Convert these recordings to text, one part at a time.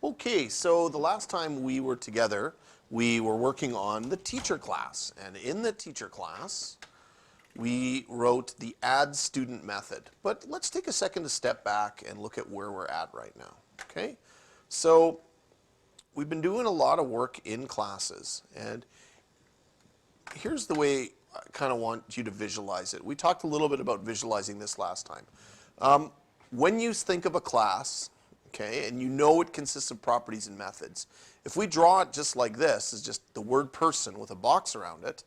Okay, so the last time we were together, we were working on the teacher class. And in the teacher class, we wrote the add student method. But let's take a second to step back and look at where we're at right now. Okay, so we've been doing a lot of work in classes. And here's the way I kind of want you to visualize it. We talked a little bit about visualizing this last time. When you think of a class, okay, and you know it consists of properties and methods, if we draw it just like this, is just the word person with a box around it,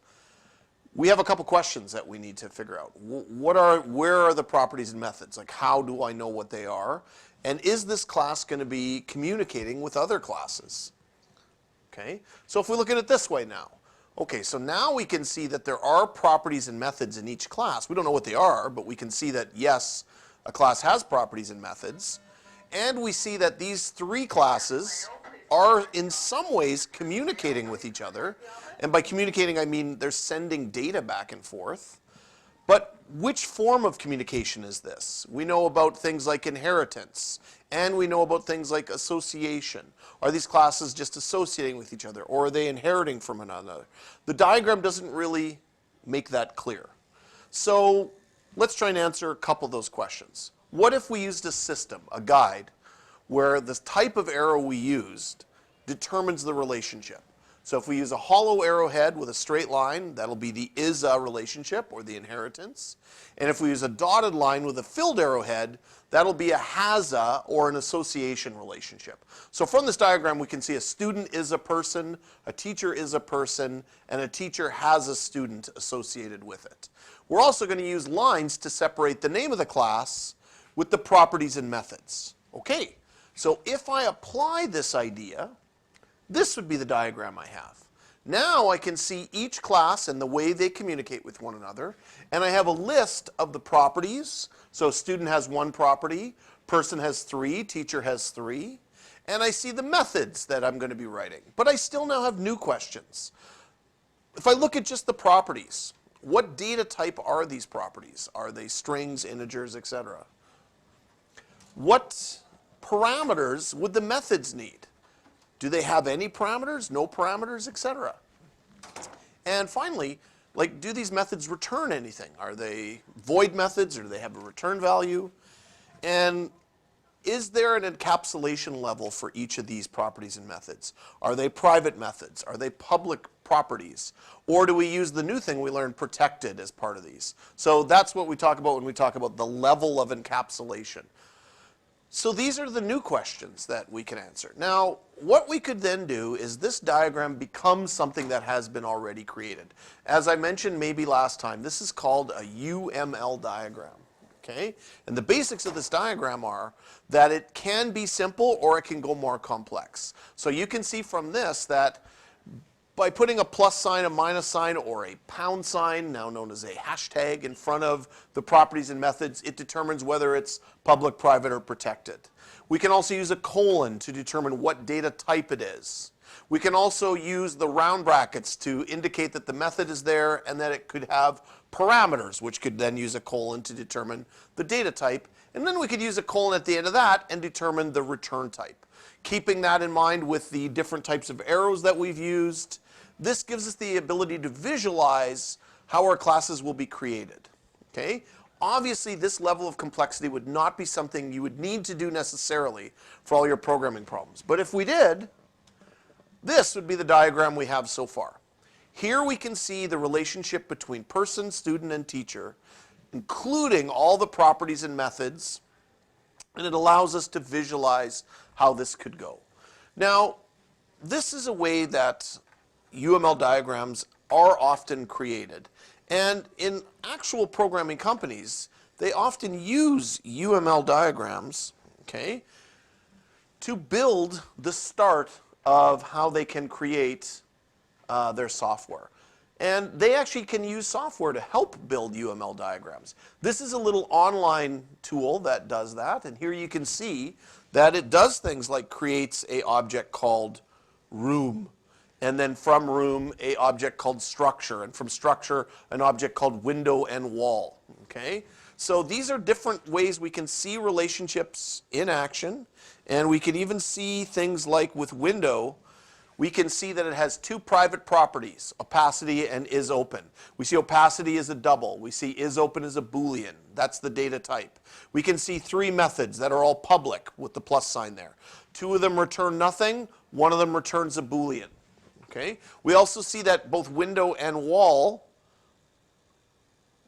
we have a couple questions that we need to figure out. Where are the properties and methods? Like, how do I know what they are? And is this class going to be communicating with other classes? Okay, so if we look at it this way now, okay, so now we can see that there are properties and methods in each class. We don't know what they are, but we can see that, yes, a class has properties and methods. And we see that these three classes are in some ways communicating with each other. And by communicating, I mean they're sending data back and forth. But which form of communication is this? We know about things like inheritance, and we know about things like association. Are these classes just associating with each other, or are they inheriting from one another? The diagram doesn't really make that clear. So let's try and answer a couple of those questions. What if we used a system, a guide, where the type of arrow we used determines the relationship? So if we use a hollow arrowhead with a straight line, that'll be the is-a relationship, or the inheritance. And if we use a dotted line with a filled arrowhead, that'll be a has-a, or an association relationship. So from this diagram, we can see a student is a person, a teacher is a person, and a teacher has a student associated with it. We're also going to use lines to separate the name of the class with the properties and methods. Okay, so if I apply this idea, this would be the diagram I have. Now I can see each class and the way they communicate with one another, and I have a list of the properties. So student has one property, person has three, teacher has three, and I see the methods that I'm going to be writing. But I still now have new questions. If I look at just the properties, what data type are these properties? Are they strings, integers, etc.? What parameters would the methods need? Do they have any parameters, no parameters, etc.? And finally, like, do these methods return anything? Are they void methods, or do they have a return value? And is there an encapsulation level for each of these properties and methods? Are they private methods? Are they public properties? Or do we use the new thing we learned, protected, as part of these? So that's what we talk about when we talk about the level of encapsulation. So these are the new questions that we can answer. Now, what we could then do is this diagram becomes something that has been already created. As I mentioned maybe last time, this is called a UML diagram. Okay? And the basics of this diagram are that it can be simple or it can go more complex. So you can see from this that by putting a plus sign, a minus sign, or a pound sign, now known as a hashtag, in front of the properties and methods, it determines whether it's public, private, or protected. We can also use a colon to determine what data type it is. We can also use the round brackets to indicate that the method is there and that it could have parameters, which could then use a colon to determine the data type. And then we could use a colon at the end of that and determine the return type. Keeping that in mind with the different types of arrows that we've used, this gives us the ability to visualize how our classes will be created. Okay? Obviously, this level of complexity would not be something you would need to do necessarily for all your programming problems. But if we did, this would be the diagram we have so far. Here we can see the relationship between person, student, and teacher, including all the properties and methods, and it allows us to visualize how this could go. Now, this is a way that UML diagrams are often created. And in actual programming companies, they often use UML diagrams, okay, to build the start of how they can create their software. And they actually can use software to help build UML diagrams. This is a little online tool that does that. And here you can see that it does things like creates an object called room. And then from room, an object called structure. And from structure, an object called window and wall. Okay? So these are different ways we can see relationships in action. And we can even see things like with window, we can see that it has two private properties, opacity and isOpen. We see opacity as a double. We see isOpen as a Boolean. That's the data type. We can see three methods that are all public with the plus sign there. Two of them return nothing. One of them returns a Boolean. Okay? We also see that both window and wall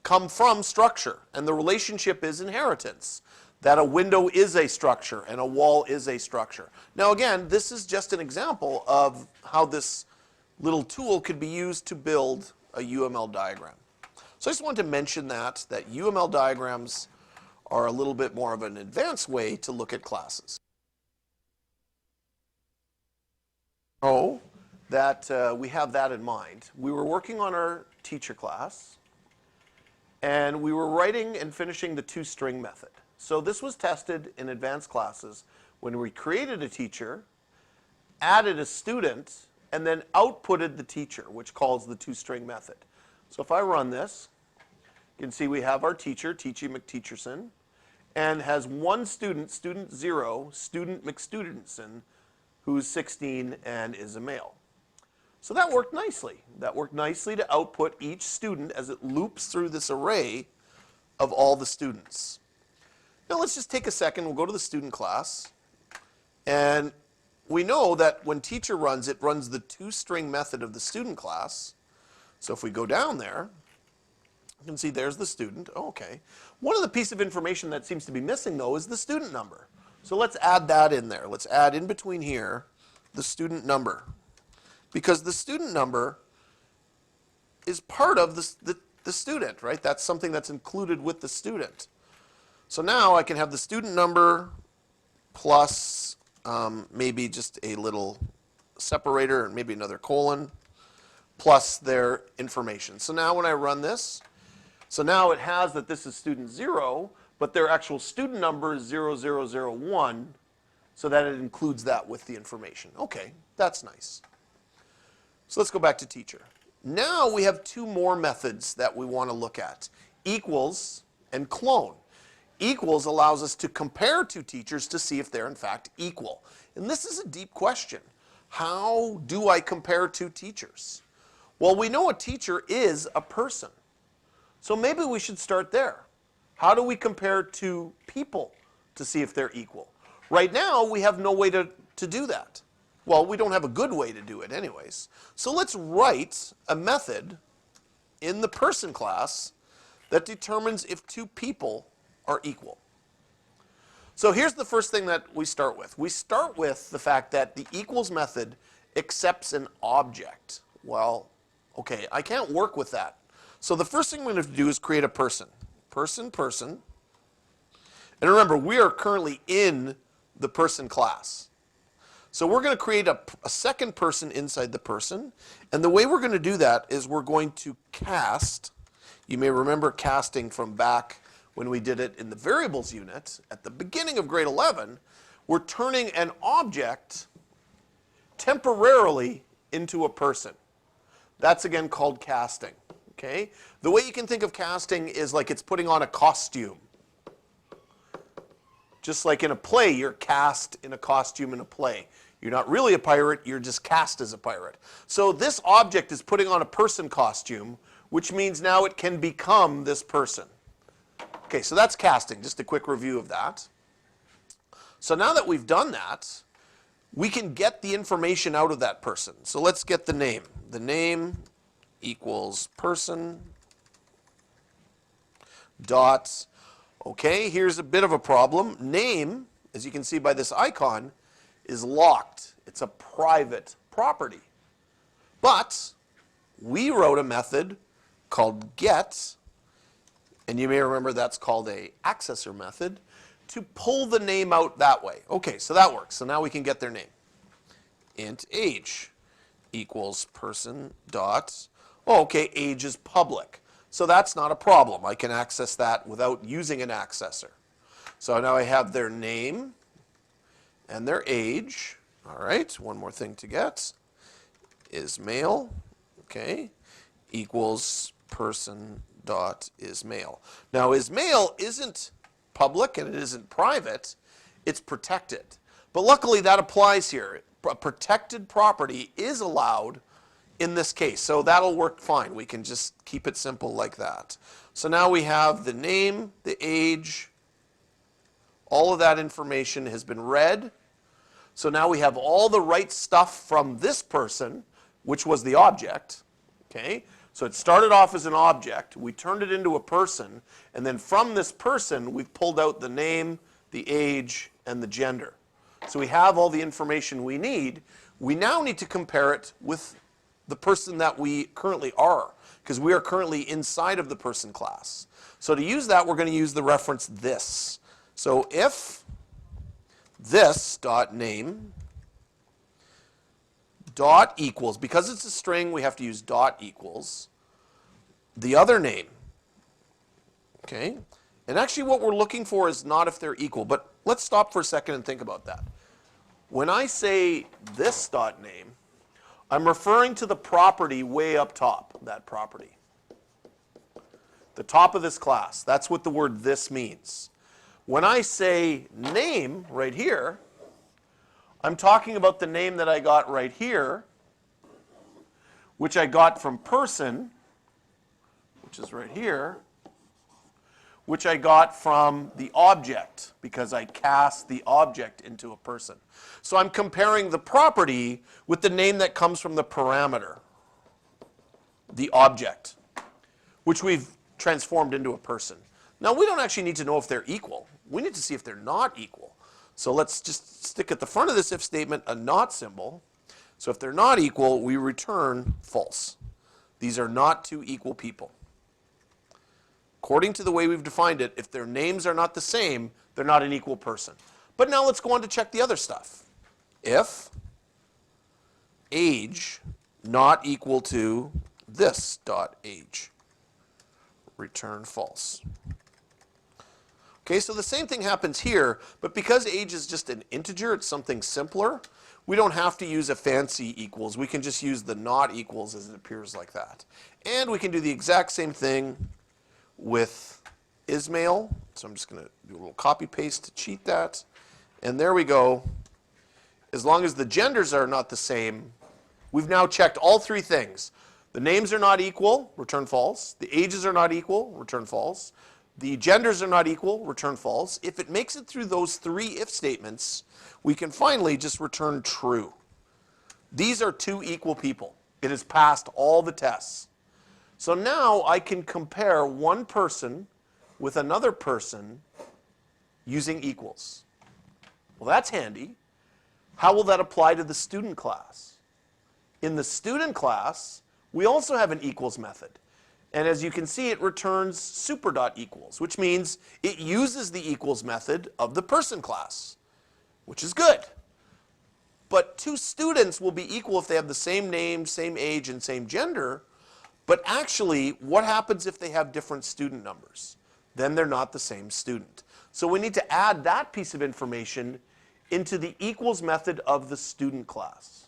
come from structure, and the relationship is inheritance. That a window is a structure and a wall is a structure. Now again, this is just an example of how this little tool could be used to build a UML diagram. So I just wanted to mention that UML diagrams are a little bit more of an advanced way to look at classes. So that we have that in mind. We were working on our teacher class, and we were writing and finishing the toString method. So this was tested in advanced classes when we created a teacher, added a student, and then outputted the teacher, which calls the toString method. So if I run this, you can see we have our teacher, Teachy McTeacherson, and has one student, student 0, student McStudentson, who's 16 and is a male. So that worked nicely. That worked nicely to output each student as it loops through this array of all the students. Now let's just take a second. We'll go to the student class. And we know that when teacher runs, it runs the toString method of the student class. So if we go down there, you can see there's the student. Oh, okay. One of the pieces of information that seems to be missing, though, is the student number. So let's add that in there. Let's add in between here the student number. Because the student number is part of the student, right? That's something that's included with the student. So now I can have the student number plus maybe just a little separator and maybe another colon plus their information. So now when I run this, so now it has that this is student 0, but their actual student number is 0001, so that it includes that with the information. Okay, that's nice. So let's go back to teacher. Now we have two more methods that we want to look at, equals and clone. Equals allows us to compare two teachers to see if they're in fact equal. And this is a deep question. How do I compare two teachers? Well, we know a teacher is a person. So maybe we should start there. How do we compare two people to see if they're equal? Right now, we have no way to do that. Well, we don't have a good way to do it anyways. So let's write a method in the person class that determines if two people are equal. So here's the first thing that we start with. We start with the fact that the equals method accepts an object. Well, okay, I can't work with that. So the first thing we're going to do is create a person. Person. And remember, we are currently in the person class. So we're going to create a second person inside the person. And the way we're going to do that is we're going to cast. You may remember casting from back when we did it in the variables unit at the beginning of grade 11. We're turning an object temporarily into a person. That's again called casting. Okay? The way you can think of casting is like it's putting on a costume. Just like in a play, you're cast in a costume in a play. You're not really a pirate, you're just cast as a pirate. So this object is putting on a person costume, which means now it can become this person. Okay, so that's casting, just a quick review of that. So now that we've done that, we can get the information out of that person. So let's get the name. The name equals person dot, okay, here's a bit of a problem. Name, as you can see by this icon, is locked. It's a private property. But we wrote a method called get, and you may remember that's called a accessor method, to pull the name out that way. Okay, so that works. So now we can get their name. Int age equals person dot, oh, okay, age is public. So that's not a problem. I can access that without using an accessor. So now I have their name and their age. All right, one more thing to get is male, okay, equals person dot is male. Now is male isn't public and it isn't private, it's protected. But luckily that applies here. A protected property is allowed in this case. So that'll work fine. We can just keep it simple like that. So now we have the name, the age, all of that information has been read. So now we have all the right stuff from this person, which was the object. Okay? So it started off as an object. We turned it into a person. And then from this person, we've pulled out the name, the age, and the gender. So we have all the information we need. We now need to compare it with the person that we currently are, because we are currently inside of the person class. So to use that, we're going to use the reference this. So if this dot name dot equals, because it's a string, we have to use dot equals the other name. Okay? And actually what we're looking for is not if they're equal, but let's stop for a second and think about that. When I say this dot name, I'm referring to the property way up top, that property. The top of this class. That's what the word this means. When I say name right here, I'm talking about the name that I got right here, which I got from person, which is right here, which I got from the object, because I cast the object into a person. So I'm comparing the property with the name that comes from the parameter, the object, which we've transformed into a person. Now we don't actually need to know if they're equal. We need to see if they're not equal. So let's just stick at the front of this if statement a not symbol. So if they're not equal, we return false. These are not two equal people. According to the way we've defined it, if their names are not the same, they're not an equal person. But now let's go on to check the other stuff. If age not equal to this dot age, return false. Okay, so the same thing happens here, but because age is just an integer, it's something simpler, we don't have to use a fancy equals. We can just use the not equals as it appears like that. And we can do the exact same thing with Ismail. So I'm just going to do a little copy paste to cheat that. And there we go. As long as the genders are not the same, we've now checked all three things. The names are not equal, return false. The ages are not equal, return false. The genders are not equal, return false. If it makes it through those three if statements, we can finally just return true. These are two equal people. It has passed all the tests. So now I can compare one person with another person using equals. Well, that's handy. How will that apply to the student class? In the student class, we also have an equals method. And as you can see, it returns super.equals, which means it uses the equals method of the person class, which is good. But two students will be equal if they have the same name, same age, and same gender. But actually, what happens if they have different student numbers? Then they're not the same student. So we need to add that piece of information into the equals method of the student class.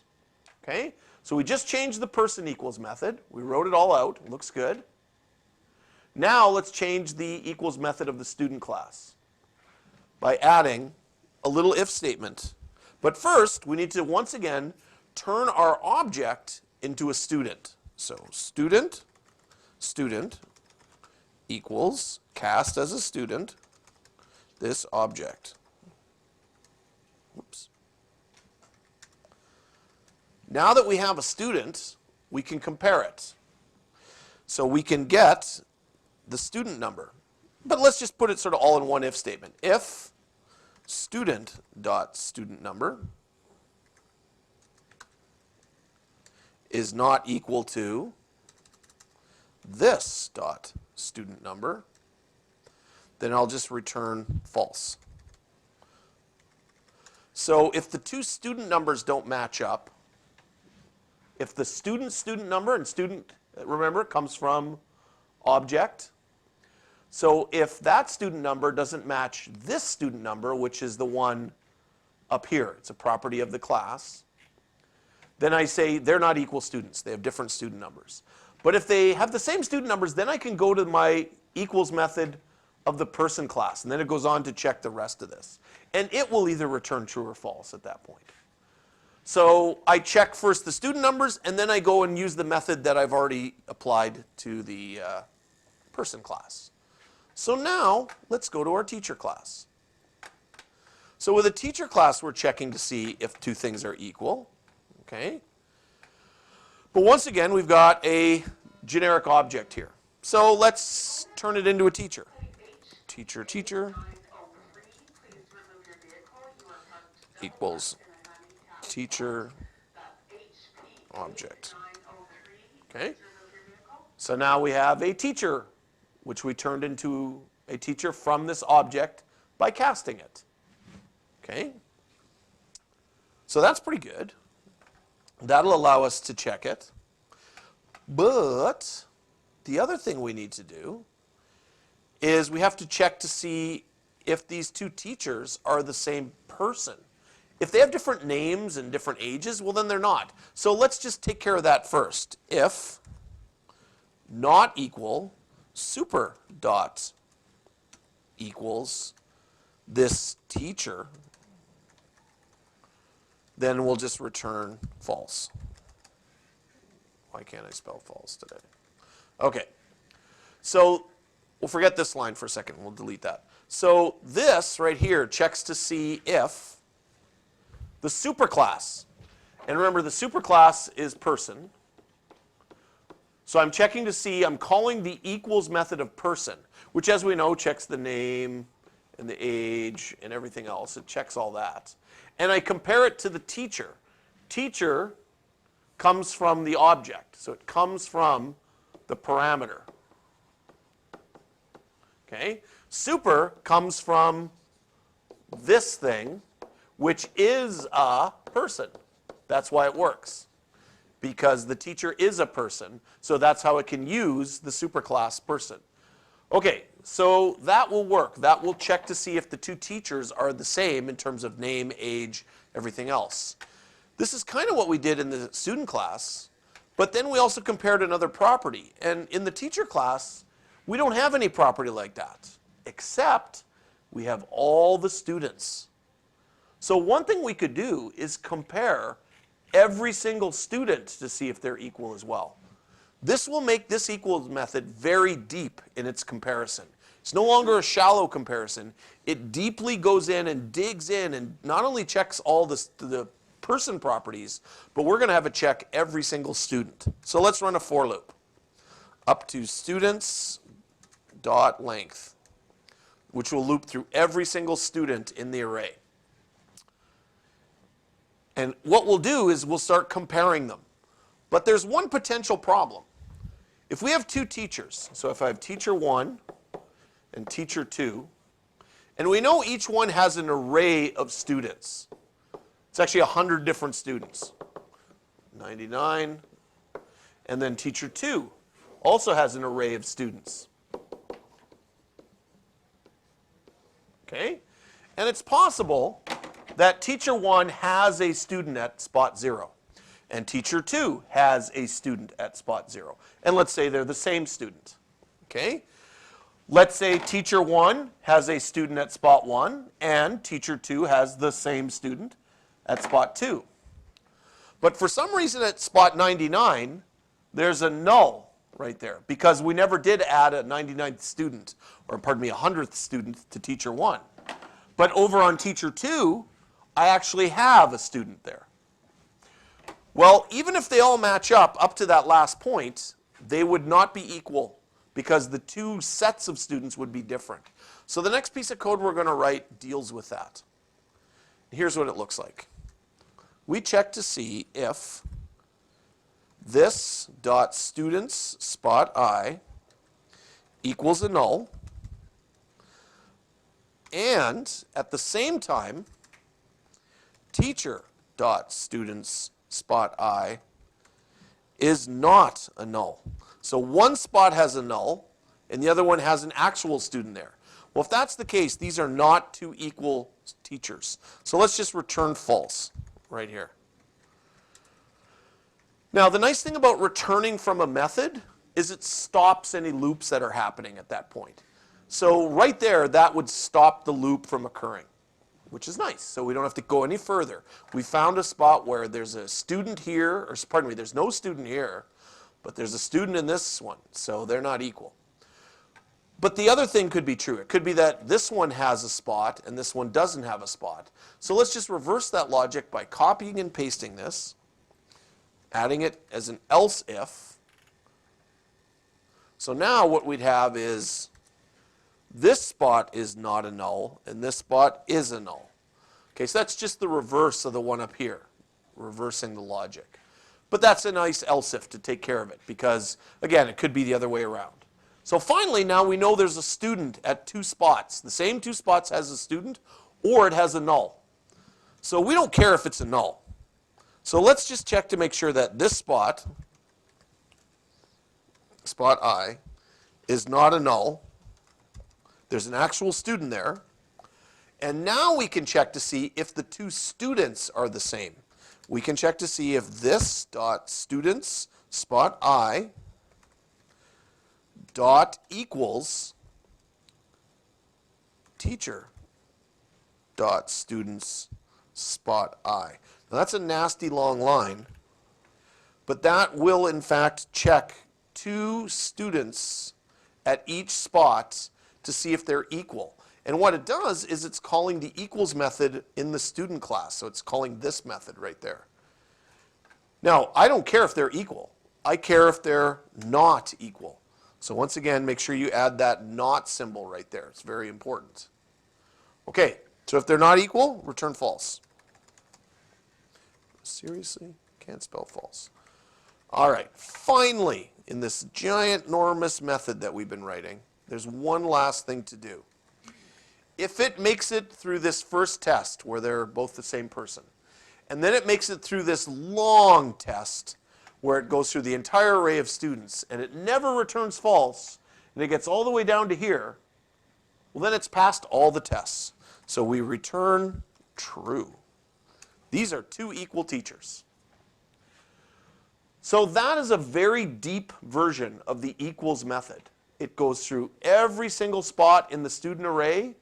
Okay? So we just changed the person equals method. We wrote it all out. It looks good. Now let's change the equals method of the student class by adding a little if statement. But first, we need to once again turn our object into a student. So student equals cast as a student this object. Oops. Now that we have a student, we can compare it. So we can get the student number. But let's just put it sort of all in one if statement. If student.student number is not equal to this dot student number, then I'll just return false. So if the two student numbers don't match up, if the student number, and student, remember, comes from object. So if that student number doesn't match this student number, which is the one up here, it's a property of the class, then I say they're not equal students. They have different student numbers. But if they have the same student numbers, then I can go to my equals method of the person class. And then it goes on to check the rest of this. And it will either return true or false at that point. So I check first the student numbers, and then I go and use the method that I've already applied to the person class. So now let's go to our teacher class. So with a teacher class, we're checking to see if two things are equal. Okay. But once again, we've got a generic object here. So let's turn it into a teacher. Teacher, teacher equals teacher object. Okay. So now we have a teacher, which we turned into a teacher from this object by casting it. Okay. So that's pretty good. That'll allow us to check it. But the other thing we need to do is we have to check to see if these two teachers are the same person. If they have different names and different ages, well, then they're not. So let's just take care of that first. If not equal super dot equals this teacher, then we'll just return false. Why can't I spell false today? Okay. So we'll forget this line for a second. We'll delete that. So this right here checks to see if the superclass, and remember the superclass is person. So I'm checking to see, I'm calling the equals method of person, which as we know checks the name and the age and everything else. It checks all that. And I compare it to the teacher. Teacher comes from the object. So it comes from the parameter. Okay? Super comes from this thing, which is a person. That's why it works. Because the teacher is a person. So that's how it can use the superclass person. Okay, so that will work. That will check to see if the two teachers are the same in terms of name, age, everything else. This is kind of what we did in the student class, but then we also compared another property. And in the teacher class, we don't have any property like that, except we have all the students. So one thing we could do is compare every single student to see if they're equal as well. This will make this equals method very deep in its comparison. It's no longer a shallow comparison. It deeply goes in and digs in and not only checks all the person properties, but we're going to have it check every single student. So let's run a for loop. Up to students dot length, which will loop through every single student in the array. And what we'll do is we'll start comparing them. But there's one potential problem. If we have two teachers, so if I have teacher 1 and teacher 2, and we know each one has an array of students. It's actually 100 different students. 99. And then teacher 2 also has an array of students. Okay? And it's possible that teacher 1 has a student at spot 0. And teacher 2 has a student at spot 0. And let's say they're the same student. Okay? Let's say teacher 1 has a student at spot 1, and teacher 2 has the same student at spot 2. But for some reason at spot 99, there's a null right there, because we never did add a 99th student, or pardon me, a 100th student to teacher 1. But over on teacher 2, I actually have a student there. Well, even if they all match up to that last point, they would not be equal because the two sets of students would be different. So the next piece of code we're going to write deals with that. Here's what it looks like. We check to see if this dot students spot I equals a null, and at the same time, teacher dot students spot I is not a null. So one spot has a null, and the other one has an actual student there. Well, if that's the case, these are not two equal teachers. So let's just return false right here. Now, the nice thing about returning from a method is it stops any loops that are happening at that point. So right there, that would stop the loop from occurring, which is nice. So we don't have to go any further. We found a spot where there's a student here, or pardon me, there's no student here, but there's a student in this one, so they're not equal. But the other thing could be true. It could be that this one has a spot and this one doesn't have a spot. So let's just reverse that logic by copying and pasting this, adding it as an else if. So now what we'd have is this spot is not a null and this spot is a null. Okay, so that's just the reverse of the one up here, reversing the logic. But that's a nice else if to take care of it because, again, it could be the other way around. So finally, now we know there's a student at two spots. The same two spots has a student or it has a null. So we don't care if it's a null. So let's just check to make sure that this spot, spot I, is not a null. There's an actual student there. And now we can check to see if the two students are the same. We can check to see if this dot students spot I dot equals teacher dot students spot I. Now that's a nasty long line, but that will in fact check two students at each spot to see if they're equal. And what it does is it's calling the equals method in the student class. So it's calling this method right there. Now, I don't care if they're equal. I care if they're not equal. So once again, make sure you add that not symbol right there. It's very important. Okay, so if they're not equal, return false. Seriously? Can't spell false. All right, finally, in this giant, enormous method that we've been writing, there's one last thing to do. If it makes it through this first test where they're both the same person, and then it makes it through this long test where it goes through the entire array of students, and it never returns false, and it gets all the way down to here, well, then it's passed all the tests. So we return true. These are two equal teachers. So that is a very deep version of the equals method. It goes through every single spot in the student array.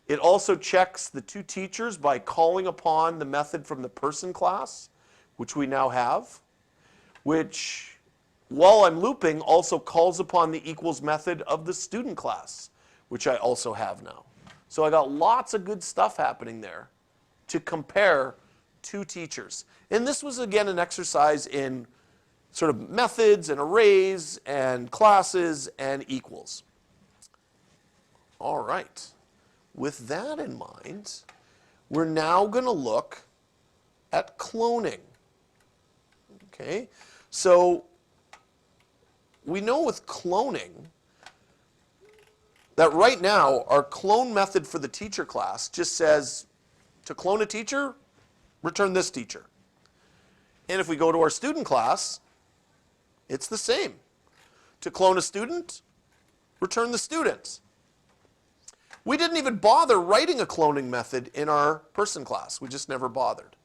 It also checks the two teachers by calling upon the method from the person class, which we now have, which, while I'm looping, also calls upon the equals method of the student class, which I also have now. So I got lots of good stuff happening there to compare two teachers. And this was, again, an exercise in sort of methods and arrays and classes and equals. All right. With that in mind, we're now going to look at cloning. Okay? So we know with cloning that right now our clone method for the teacher class just says to clone a teacher, return this teacher. And if we go to our student class, it's the same. To clone a student, return the student. We didn't even bother writing a cloning method in our person class. We just never bothered.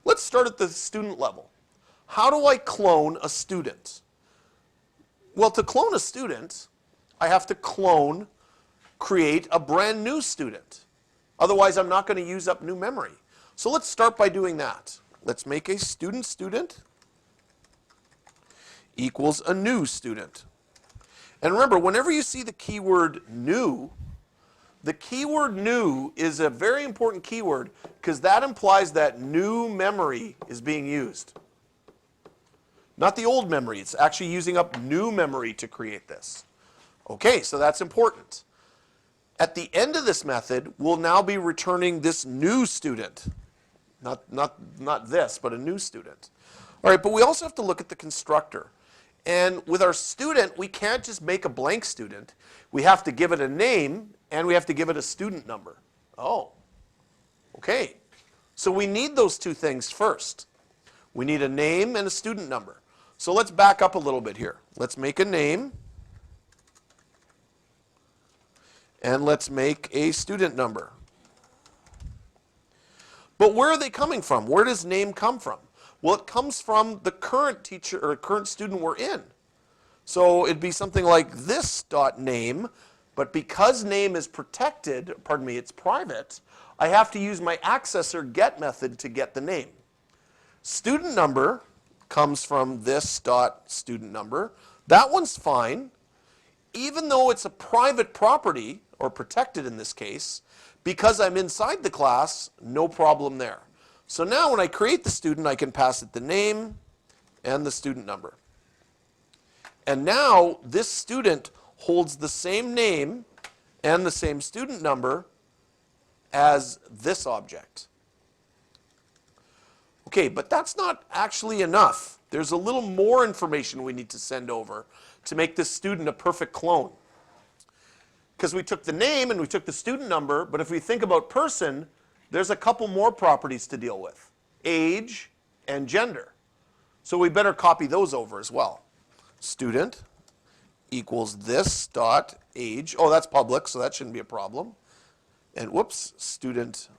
Let's start at the student level. How do I clone a student? Well, to clone a student, I have to create a brand new student. Otherwise, I'm not going to use up new memory. So let's start by doing that. Let's make a student equals a new student. And remember, whenever you see the keyword new, the keyword new is a very important keyword because that implies that new memory is being used. Not the old memory. It's actually using up new memory to create this. Okay, so that's important. At the end of this method, we'll now be returning this new student. Not this, but a new student. All right, but we also have to look at the constructor. And with our student, we can't just make a blank student. We have to give it a name, and we have to give it a student number. Oh, okay. So we need those two things first. We need a name and a student number. So let's back up a little bit here. Let's make a name, and let's make a student number. But where are they coming from? Where does name come from? Well, it comes from the current teacher or current student we're in. So it'd be something like this dot name, but because name is protected, pardon me, it's private, I have to use my accessor get method to get the name. Student number comes from this dot student number. That one's fine. Even though it's a private property, or protected in this case, because I'm inside the class, no problem there. So now when I create the student, I can pass it the name and the student number. And now this student holds the same name and the same student number as this object. Okay, but that's not actually enough. There's a little more information we need to send over to make this student a perfect clone. Because we took the name and we took the student number, but if we think about person, there's a couple more properties to deal with. Age and gender. So we better copy those over as well. Student equals this dot age. Oh, that's public, so that shouldn't be a problem. And whoops, student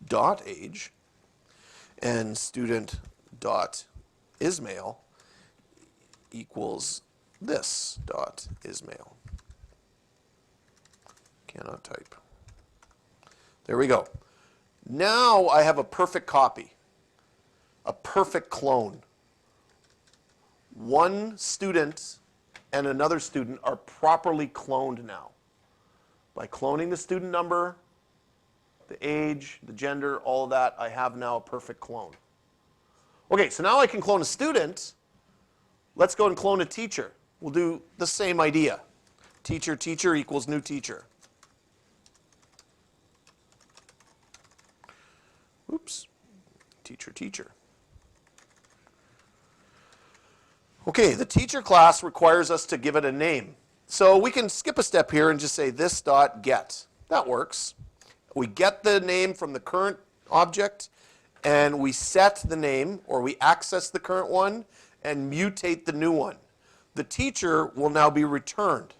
dot age and student dot ismail equals this dot ismail. Cannot type. There we go. Now I have a perfect copy, a perfect clone. One student and another student are properly cloned now. By cloning the student number, the age, the gender, all of that, I have now a perfect clone. Okay, so now I can clone a student. Let's go and clone a teacher. We'll do the same idea. Teacher, teacher equals new teacher. Oops. Teacher, teacher. Okay, the teacher class requires us to give it a name. So we can skip a step here and just say this dot get. That works. We get the name from the current object, and we set the name, or we access the current one, and mutate the new one. The teacher will now be returned.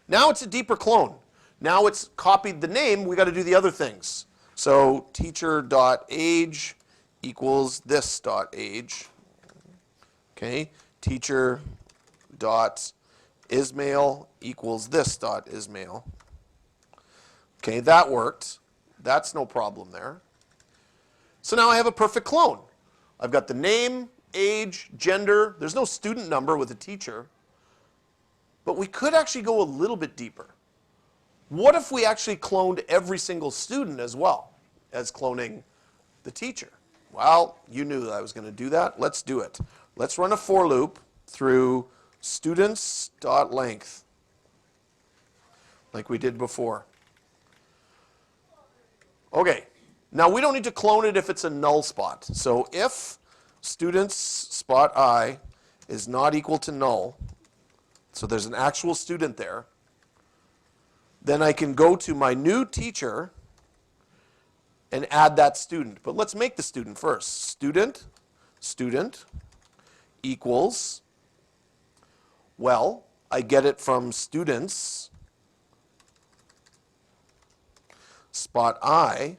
Now it's a deeper clone. Now it's copied the name, we got to do the other things. So teacher.age equals this dot age. Okay, teacher.ismail equals this dot ismail. Okay, that worked. That's no problem there. So now I have a perfect clone. I've got the name, age, gender. There's no student number with a teacher. But we could actually go a little bit deeper. What if we actually cloned every single student as well as cloning the teacher? Well, you knew that I was going to do that. Let's do it. Let's run a for loop through students.length like we did before. Okay, now we don't need to clone it if it's a null spot. So if students spot I is not equal to null, so there's an actual student there, then I can go to my new teacher and add that student. But let's make the student first. Student equals, well, I get it from students spot I,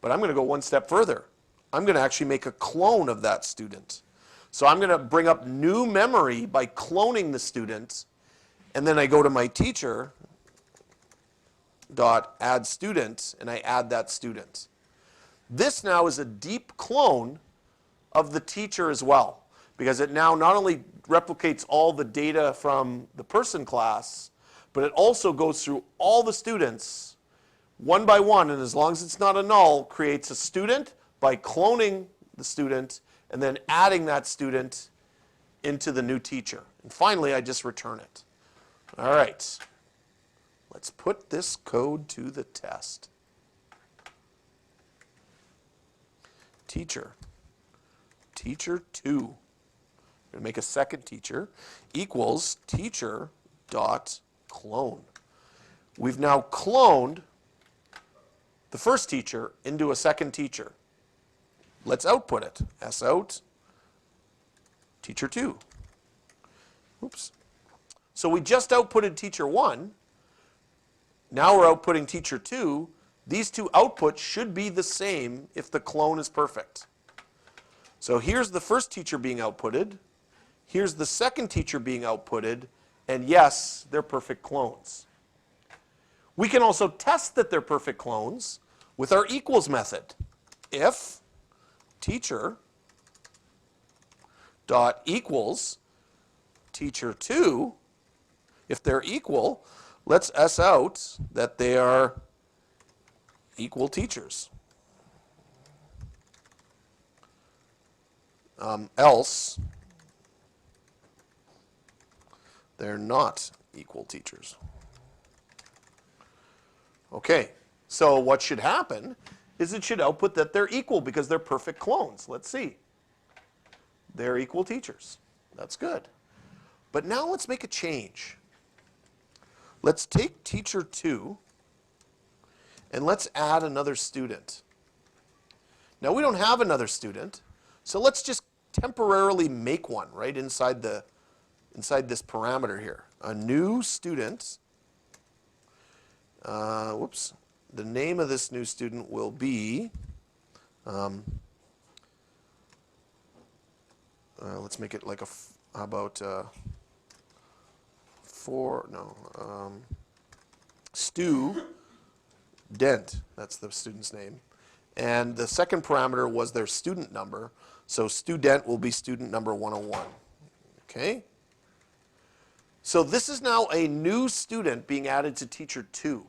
but I'm going to go one step further. I'm going to actually make a clone of that student. So I'm going to bring up new memory by cloning the student, and then I go to my teacher dot add student, and I add that student. This now is a deep clone of the teacher as well, because it now not only replicates all the data from the person class, but it also goes through all the students one by one, and as long as it's not a null, creates a student by cloning the student and then adding that student into the new teacher. And finally, I just return it. All right. Let's put this code to the test. Teacher. Teacher2. I'm going to make a second teacher equals teacher.clone. We've now cloned the first teacher into a second teacher. Let's output it. Sout teacher2. Oops. So we just outputted teacher1. Now we're outputting teacher2. These two outputs should be the same if the clone is perfect. So here's the first teacher being outputted. Here's the second teacher being outputted, and yes, they're perfect clones. We can also test that they're perfect clones with our equals method. If teacher dot equals teacher2, if they're equal, let's S out that they are equal teachers. Else, they're not equal teachers. Okay, so what should happen is it should output that they're equal because they're perfect clones. Let's see. They're equal teachers. That's good. But now let's make a change. Let's take teacher 2 and let's add another student. Now we don't have another student, so let's just temporarily make one right inside this parameter here. A new student. Whoops. The name of this new student will be, let's make it like how about Stu Dent. That's the student's name. And the second parameter was their student number. So student will be student number 101. Okay? So this is now a new student being added to teacher 2.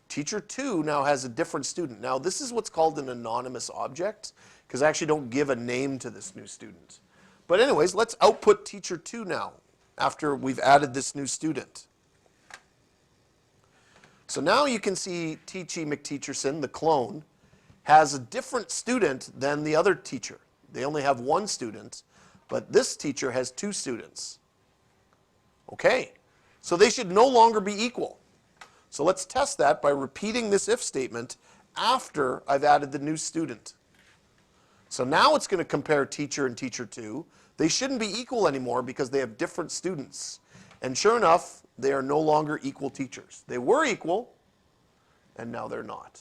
Teacher 2 now has a different student. Now this is what's called an anonymous object, because I actually don't give a name to this new student. But anyways, let's output teacher 2 now, after we've added this new student. So now you can see Teachy McTeacherson, the clone, has a different student than the other teacher. They only have one student, but this teacher has 2 students. Okay, so they should no longer be equal. So let's test that by repeating this if statement after I've added the new student. So now it's going to compare teacher and teacher 2. They shouldn't be equal anymore because they have different students. And sure enough, they are no longer equal teachers. They were equal, and now they're not.